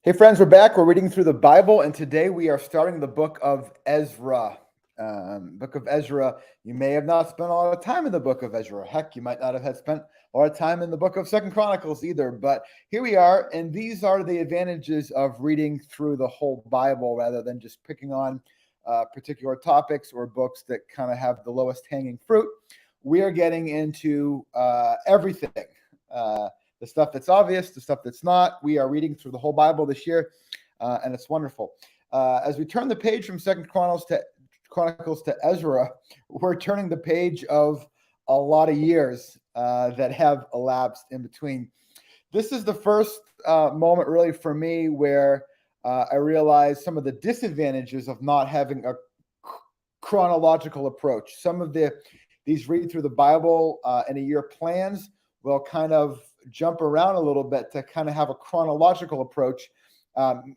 Hey friends, we're back. We're reading through the Bible, and today we are starting the book of Ezra. Book of Ezra. You may have not spent a lot of time in the book of Ezra. Heck, you might not have had spent a lot of time in the book of Second Chronicles either. But here we are, and these are the advantages of reading through the whole Bible rather than just picking on particular topics or books that kind of have the lowest hanging fruit. We are getting into everything. The stuff that's obvious, the stuff that's not. We are reading through the whole Bible this year, and it's wonderful. As we turn the page from Second Chronicles to Ezra, we're turning the page of a lot of years that have elapsed in between. This is the first moment, really, for me where I realized some of the disadvantages of not having a chronological approach. Some of these read through the Bible in a year plans will kind of jump around a little bit to kind of have a chronological approach,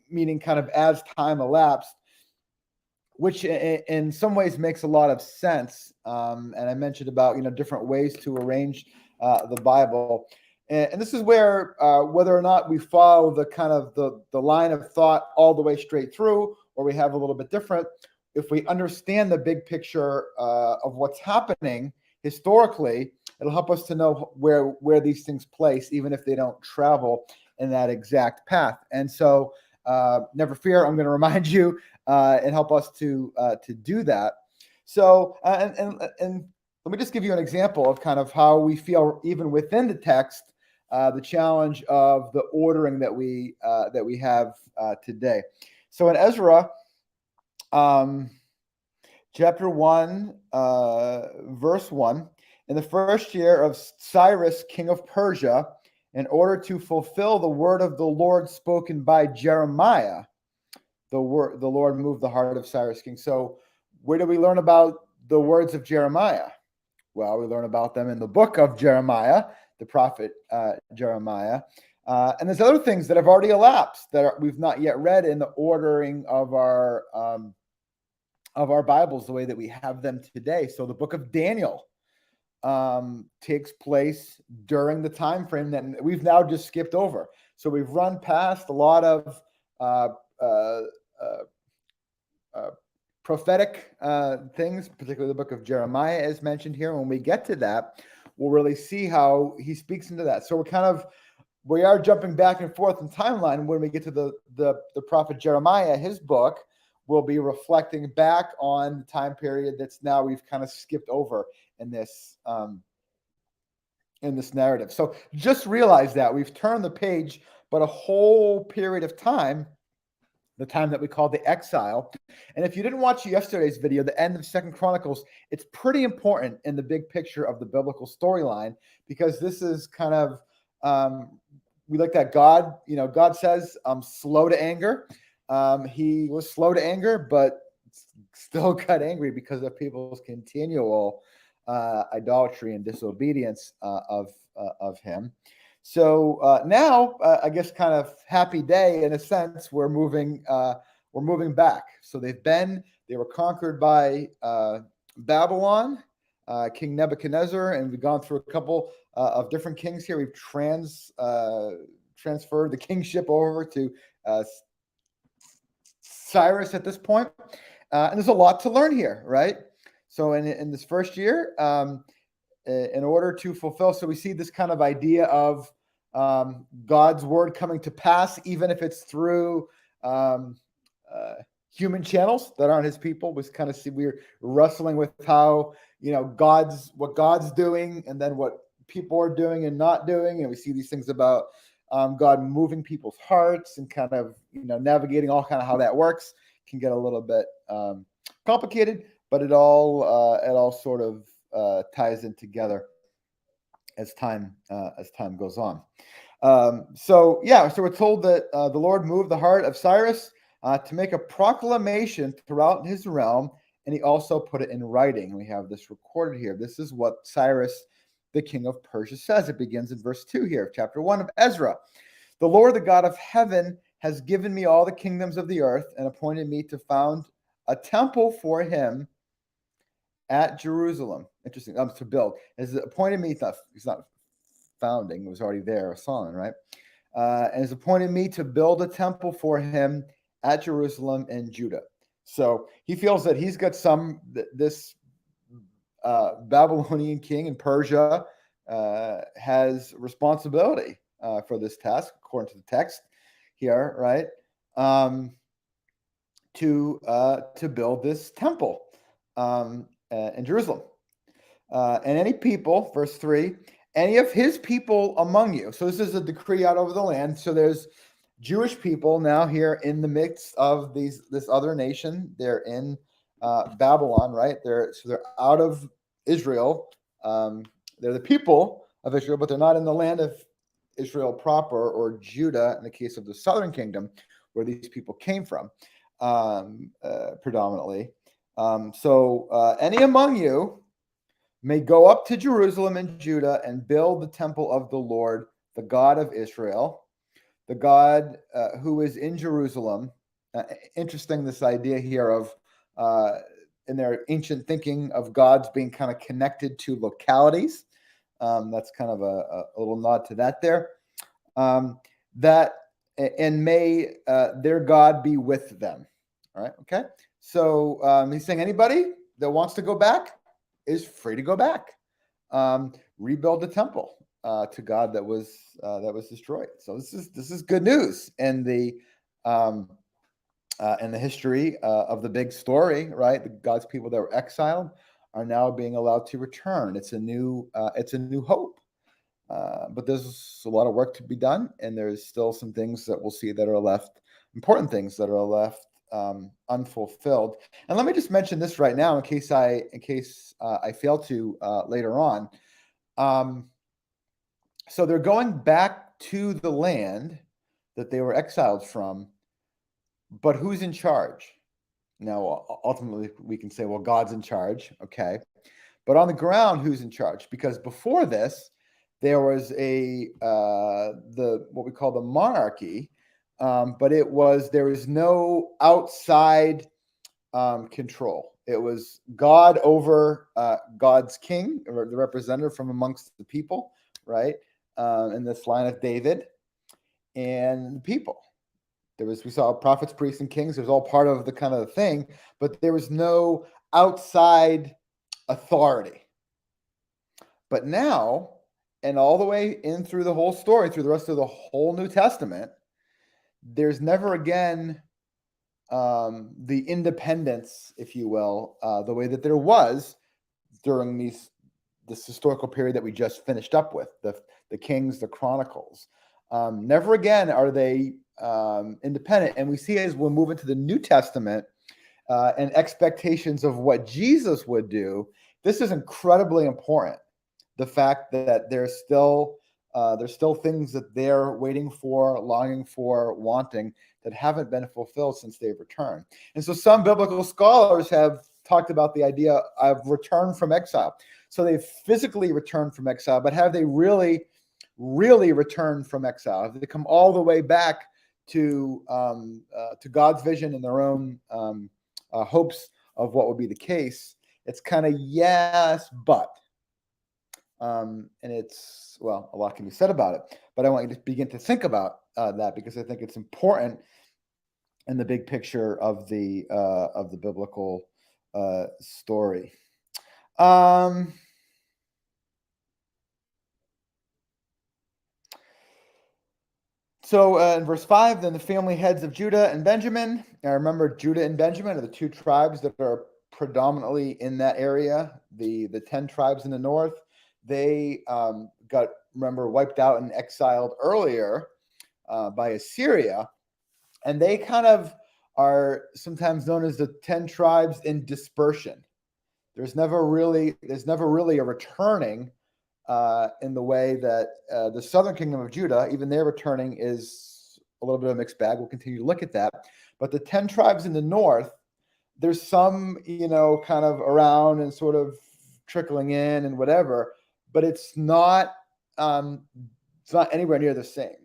meaning kind of as time elapsed, which in some ways makes a lot of sense. And I mentioned about different ways to arrange the Bible, and this is where whether or not we follow the kind of the line of thought all the way straight through, or we have a little bit different. If we understand the big picture of what's happening historically, it'll help us to know where these things place, even if they don't travel in that exact path. And so, never fear, I'm going to remind you and help us to do that. So, and let me just give you an example of kind of how we feel even within the text, the challenge of the ordering that we have today. So in Ezra, chapter 1, verse 1, in the first year of Cyrus, king of Persia, in order to fulfill the word of the Lord spoken by Jeremiah, the Lord moved the heart of Cyrus, king. So where do we learn about the words of Jeremiah? Well, we learn about them in the book of Jeremiah, the prophet Jeremiah. And there's other things that have already elapsed that we've not yet read in the ordering of our Bibles the way that we have them today. So the book of Daniel takes place during the time frame that we've now just skipped over. So we've run past a lot of prophetic things, particularly the book of Jeremiah is mentioned here. When we get to that, we'll really see how he speaks into that. So we are jumping back and forth in timeline. When we get to the prophet Jeremiah, his book will be reflecting back on the time period that's now we've kind of skipped over in this narrative. So just realize that we've turned the page, but a whole period of time, the time that we call the exile. And if you didn't watch yesterday's video, the end of Second Chronicles, it's pretty important in the big picture of the biblical storyline, because this is kind of we like that God says, slow to anger. He was slow to anger, but still got angry because of people's continual idolatry and disobedience of him. So now, I guess, kind of happy day in a sense. We're moving back. So they were conquered by Babylon, King Nebuchadnezzar, and we've gone through a couple of different kings here. We've transferred the kingship over to Cyrus at this point. And there's a lot to learn here, right? So in this first year, in order to fulfill, so we see this kind of idea of God's word coming to pass, even if it's through human channels that aren't his people. We kind of see we're wrestling with how what God's doing, and then what people are doing and not doing, and we see these things about God moving people's hearts and kind of navigating all kind of how that works. Can get a little bit complicated, but it all sort of ties in together as time goes on. So we're told that the Lord moved the heart of Cyrus to make a proclamation throughout his realm, and he also put it in writing. We have this recorded here. This is what Cyrus, the king of Persia, says. It begins in verse 2 here of chapter 1 of Ezra. The Lord, the God of heaven, has given me all the kingdoms of the earth and appointed me to found a temple for him at Jerusalem. Interesting. To build. Has appointed me. He's not founding. It was already there. Solomon, right? and has appointed me to build a temple for him at Jerusalem and Judah. So he feels that he's got this Babylonian king in Persia has responsibility for this task, according to the text here, right? To build this temple in Jerusalem. And any people, verse 3, any of his people among you. So this is a decree out over the land. So there's Jewish people now here in the midst of this other nation. They're in Babylon, right? They're out of Israel. They're the people of Israel, but they're not in the land of Israel proper, or Judah in the case of the southern kingdom, where these people came from predominantly. So any among you may go up to Jerusalem and Judah and build the temple of the Lord, the God of Israel, the God who is in Jerusalem. Interesting, this idea here of, in their ancient thinking, of gods being kind of connected to localities. That's kind of a little nod to that there. And may their God be with them. All right, okay? So he's saying anybody that wants to go back is free to go back. Rebuild the temple to God that was destroyed. So this is good news in the history of the big story, right? The God's people that were exiled are now being allowed to return. It's a new hope. But there's a lot of work to be done, and there's still some things that we'll see that are left, important things that are left unfulfilled. And let me just mention this right now, in case I fail to later on. So they're going back to the land that they were exiled from, but who's in charge? Now, ultimately, we can say, well, God's in charge, okay. But on the ground, who's in charge? Because before this, there was what we call the monarchy, but there was no outside control. It was God over God's king, or the representative from amongst the people, right? In this line of David and the people. We saw prophets, priests, and kings. It was all part of the kind of thing, but there was no outside authority. But now, and all the way in through the whole story, through the rest of the whole New Testament, there's never again the independence, if you will, the way that there was during this historical period that we just finished up with, the Kings, the Chronicles. Never again are they independent. And we see as we'll move into the New Testament and expectations of what Jesus would do, this is incredibly important. The fact that there's still things that they're waiting for, longing for, wanting, that haven't been fulfilled since they've returned. And so some biblical scholars have talked about the idea of return from exile. So they've physically returned from exile, but have they really returned from exile? Have they come all the way back to God's vision and their own hopes of what would be the case? It's kind of yes, but. And it's, well, a lot can be said about it, but I want you to begin to think about that, because I think it's important in the big picture of the biblical story. So in verse 5, then the family heads of Judah and Benjamin. Now remember, Judah and Benjamin are the two tribes that are predominantly in that area. The 10 tribes in the north, they got, remember, wiped out and exiled earlier by Assyria. And they kind of are sometimes known as the 10 tribes in dispersion. There's never really a returning in the way that the southern kingdom of Judah, even their returning is a little bit of a mixed bag. We'll continue to look at that. But the 10 tribes in the north, there's some, kind of around and sort of trickling in and whatever, but it's not anywhere near the same.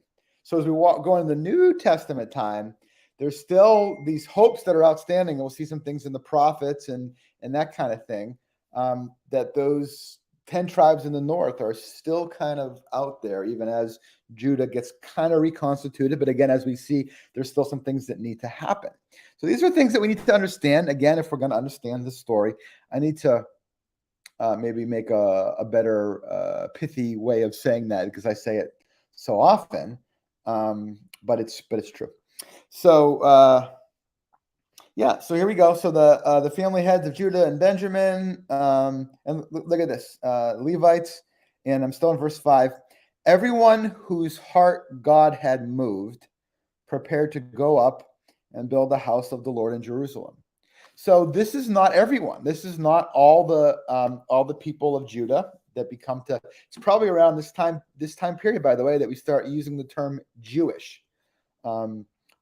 So as we go into the New Testament time, there's still these hopes that are outstanding. And we'll see some things in the prophets and that kind of thing, that those 10 tribes in the north are still kind of out there, even as Judah gets kind of reconstituted. But again, as we see, there's still some things that need to happen. So these are things that we need to understand. Again, if we're going to understand the story, I need to maybe make a better pithy way of saying that, because I say it so often, but it's true. So yeah, so here we go. So the family heads of Judah and Benjamin, and look at this, Levites, and I'm still in verse 5. Everyone whose heart God had moved prepared to go up and build the house of the Lord in Jerusalem. So this is not everyone. This is not all the people of Judah that become to. It's probably around this time period, by the way, that we start using the term Jewish.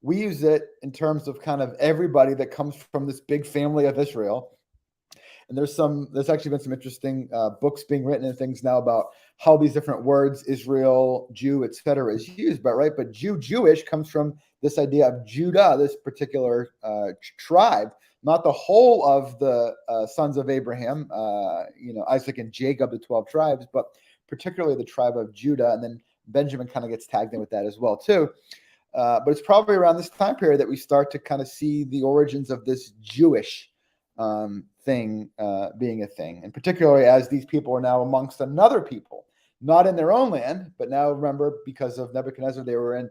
We use it in terms of kind of everybody that comes from this big family of Israel. And there's actually been some interesting books being written and things now about how these different words, Israel, Jew, etc., is used. But Jewish comes from this idea of Judah, this particular tribe, not the whole of the sons of Abraham, Isaac and Jacob, the 12 tribes, but particularly the tribe of Judah. And then Benjamin kind of gets tagged in with that as well, too. But it's probably around this time period that we start to kind of see the origins of this Jewish thing being a thing, and particularly as these people are now amongst another people, not in their own land, but now remember, because of Nebuchadnezzar, they were in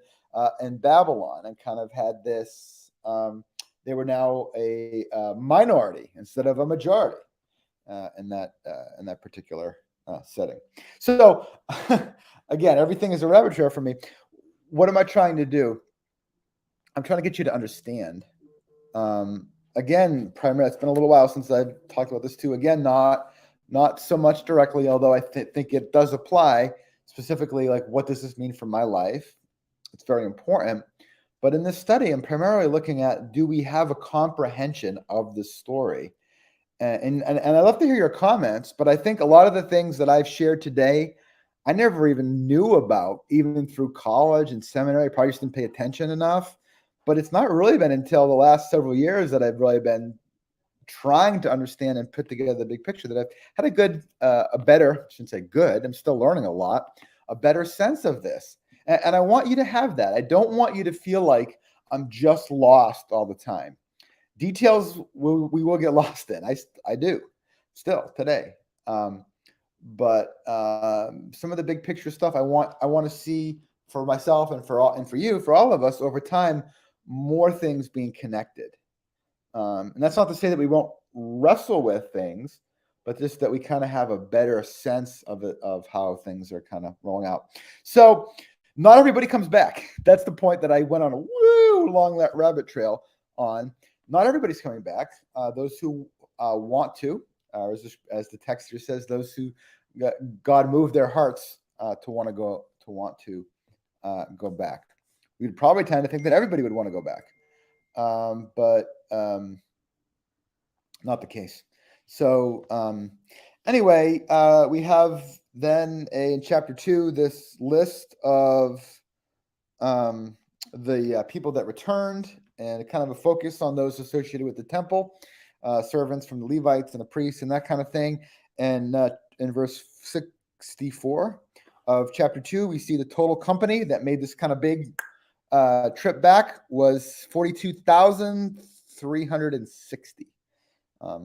Babylon and kind of had this. They were now a minority instead of a majority in that particular setting. So again, everything is a rabbit trail for me. What am I trying to do? I'm trying to get you to understand. Again, primarily, it's been a little while since I've talked about this too. Again, not so much directly, although I think it does apply specifically. Like, what does this mean for my life? It's very important. But in this study, I'm primarily looking at, do we have a comprehension of the story? And I'd love to hear your comments, but I think a lot of the things that I've shared today, I never even knew about, even through college and seminary. I probably just didn't pay attention enough. But it's not really been until the last several years that I've really been trying to understand and put together the big picture, that I've had a better, I shouldn't say good, I'm still learning a lot, a better sense of this. And I want you to have that. I don't want you to feel like I'm just lost all the time. Details we will get lost in. I do still today. But some of the big picture stuff I want to see for myself and for all of us over time, more things being connected. And that's not to say that we won't wrestle with things, but just that we kind of have a better sense of it, of how things are kind of rolling out. So not everybody comes back. That's the point that I went on a long that rabbit trail on. Not everybody's coming back. Those who want to, as the text here says, those who God moved their hearts to want to go back. We'd probably tend to think that everybody would want to go back, but not the case. So anyway, we have then in chapter 2 this list of the people that returned, and kind of a focus on those associated with the temple, servants from the Levites and the priests and that kind of thing. And in verse 64 of chapter 2, we see the total company that made this kind of big trip back was 42,360.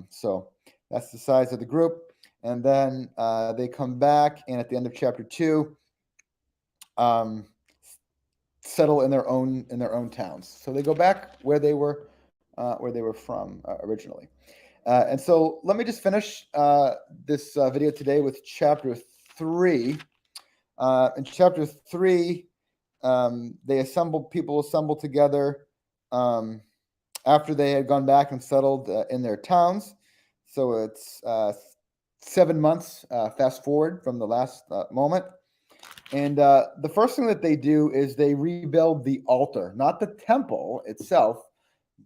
So that's the size of the group. And then they come back, and at the end of chapter 2, settle in their own towns. So they go back where they were from originally. And so let me just finish this video today with chapter 3. In chapter 3, people assembled together after they had gone back and settled in their towns. So it's 7 months fast forward from the last moment. And the first thing that they do is they rebuild the altar, not the temple itself,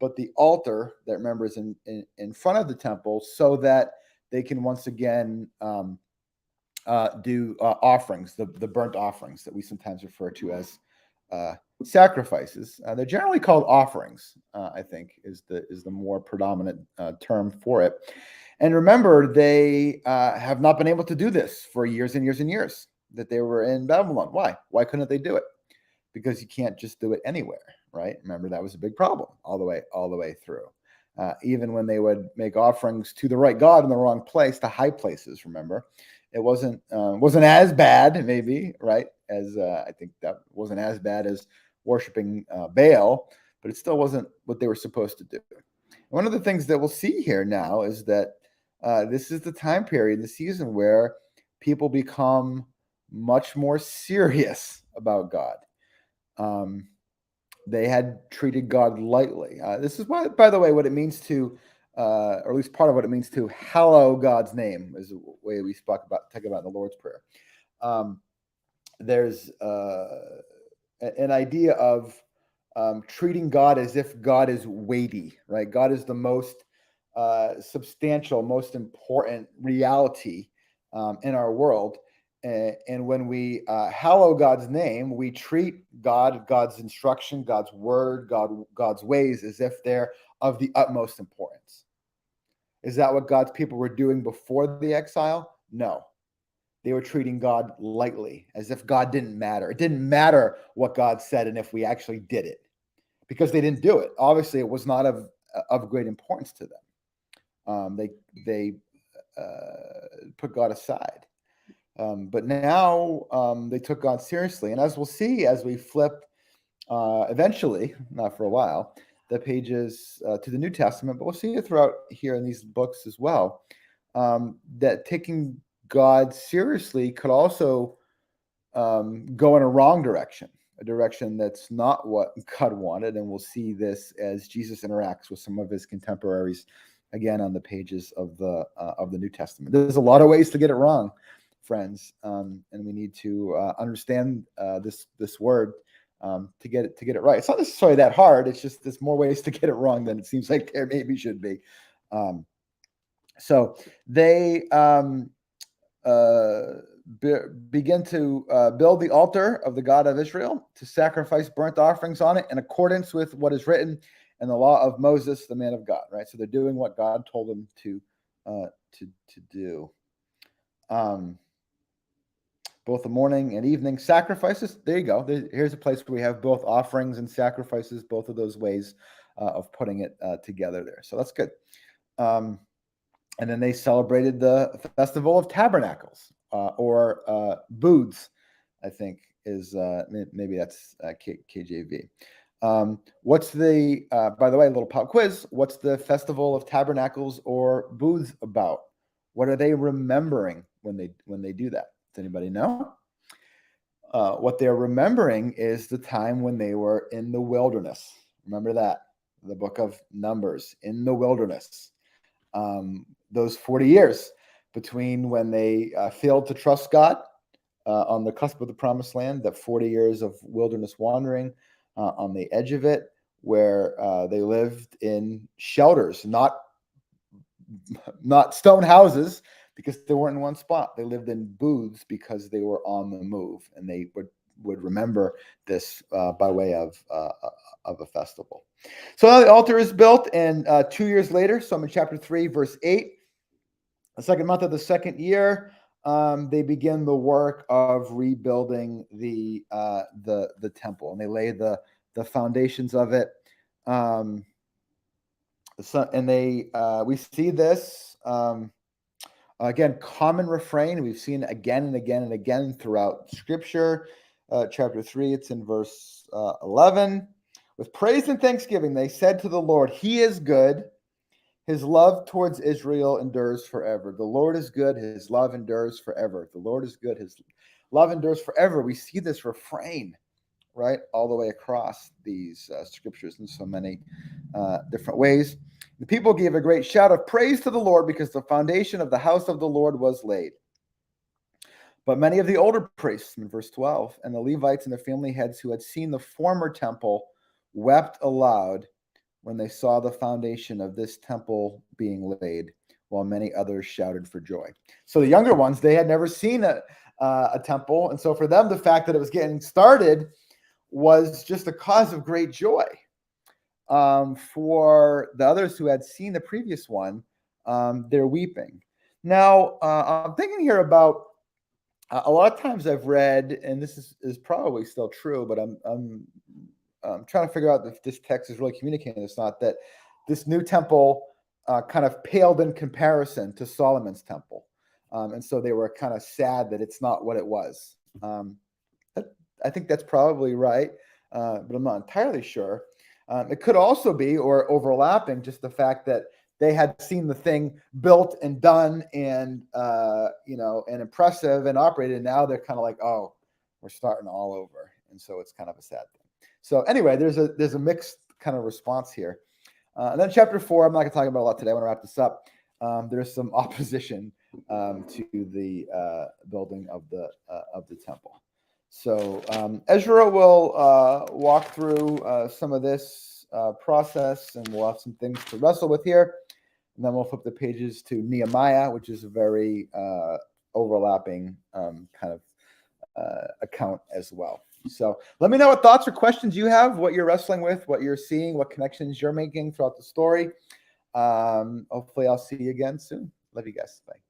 but the altar that, remember, is in front of the temple, so that they can once again do offerings, the burnt offerings that we sometimes refer to as sacrifices. They're generally called offerings, I think, is the more predominant term for it. And remember, they have not been able to do this for years and years and years that they were in Babylon. Why? Why couldn't they do it? Because you can't just do it anywhere, right? Remember, that was a big problem all the way through. Even when they would make offerings to the right God in the wrong place, to high places. Remember, it wasn't as bad, maybe, right? As I think that wasn't as bad as worshiping Baal, but it still wasn't what they were supposed to do. One of the things that we'll see here now is that this is the time period, the season where people become much more serious about God. They had treated God lightly. This is why, by the way, what it means to, or at least part of what it means to hallow God's name, is the way we talk about in the Lord's Prayer. There's an idea of treating God as if God is weighty, right? God is the most substantial, most important reality in our world. And when we hallow God's name, we treat God, God's instruction, God's word, God's ways as if they're of the utmost importance. Is that what God's people were doing before the exile? No. They were treating God lightly, as if God didn't matter. It didn't matter what God said and if we actually did it, because they didn't do it. Obviously, it was not of great importance to them. They put God aside. But now they took God seriously. And as we'll see as we flip eventually, not for a while, the pages to the New Testament, but we'll see it throughout here in these books as well, that taking God seriously could also go in a wrong direction, a direction that's not what God wanted. And we'll see this as Jesus interacts with some of his contemporaries again on the pages of the New Testament. There's a lot of ways to get it wrong, friends, and we need to understand this word to get it right. It's not necessarily that hard. It's just there's more ways to get it wrong than it seems like there maybe should be. So they begin to build the altar of the God of Israel, to sacrifice burnt offerings on it in accordance with what is written in the law of Moses, the man of God. Right. So they're doing what God told them to do. Both the morning and evening sacrifices. There you go. Here's a place where we have both offerings and sacrifices, both of those ways of putting it together there. So that's good. And then they celebrated the Festival of Tabernacles, or Booths, I think is maybe that's KJV. What's the, by the way, a little pop quiz. What's the Festival of Tabernacles or Booths about? What are they remembering when they do that? Does anybody know? What they're remembering is the time when they were in the wilderness. Remember that, the book of Numbers, in the wilderness. Those 40 years between when they failed to trust God on the cusp of the promised land, that 40 years of wilderness wandering on the edge of it, where they lived in shelters, not stone houses, because they weren't in one spot. They lived in booths because they were on the move, and they would remember this by way of a festival. So now the altar is built, and 2 years later, so I'm in chapter 3, verse 8, the second month of the second year, they begin the work of rebuilding the temple, and they lay the foundations of it. We see this again, common refrain. We've seen again and again and again throughout Scripture. Chapter 3, it's in verse 11. With praise and thanksgiving, they said to the Lord, He is good. His love towards Israel endures forever. The Lord is good. His love endures forever. The Lord is good. His love endures forever. We see this refrain, right, all the way across these scriptures in so many different ways. The people gave a great shout of praise to the Lord because the foundation of the house of the Lord was laid. But many of the older priests, in verse 12, and the Levites and the family heads who had seen the former temple wept aloud when they saw the foundation of this temple being laid, while many others shouted for joy. So the younger ones, they had never seen a temple. And so for them, the fact that it was getting started was just a cause of great joy. For the others who had seen the previous one, they're weeping. Now, I'm thinking here about a lot of times I've read, and this is probably still true, but I'm trying to figure out if this text is really communicating this, not that this new temple kind of paled in comparison to Solomon's temple. And so they were kind of sad that it's not what it was. I think that's probably right, but I'm not entirely sure. It could also be, or overlapping, just the fact that they had seen the thing built and done and, and impressive and operated. And now they're kind of like, oh, we're starting all over. And so it's kind of a sad thing. So anyway, there's a mixed kind of response here. And then chapter 4, I'm not going to talk about a lot today. I want to wrap this up. There's some opposition to the building of the temple. So Ezra will walk through some of this process, and we'll have some things to wrestle with here. And then we'll flip the pages to Nehemiah, which is a very overlapping kind of account as well. So let me know what thoughts or questions you have, what you're wrestling with, what you're seeing, what connections you're making throughout the story. Hopefully I'll see you again soon. Love you guys. Bye.